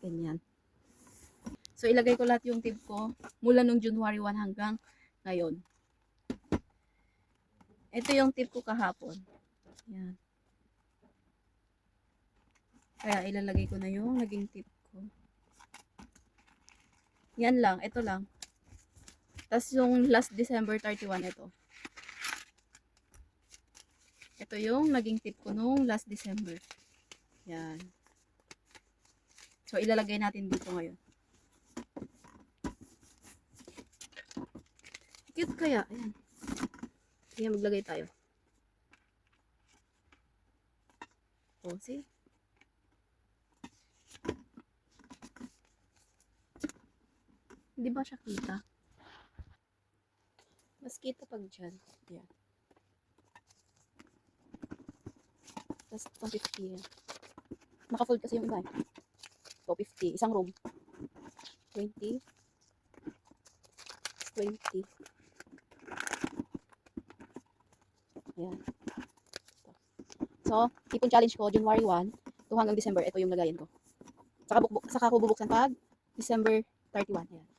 Ganyan. So, ilagay ko lahat yung tip ko mula nung January 1 hanggang ngayon. Ito yung tip ko kahapon. Yan. Kaya ilalagay ko na yung naging tip ko. Yan lang, ito lang. Tapos yung last December 31, ito. Ito yung naging tip ko nung last December. Yan. So, ilalagay natin dito ngayon. Cute kaya. Ayan. Ayan, maglagay tayo. O, see? Hindi ba siya kita? Mas kita pag dyan. Ayan. Tapos, 250 yan. Naka-fold kasi yung iba eh. 250. Isang room. 20. 20. Ayan. So, ipon challenge ko, January 1 to hanggang December. Ito yung lagayan ko. Saka ko bubuksan pag December 31. Ayan.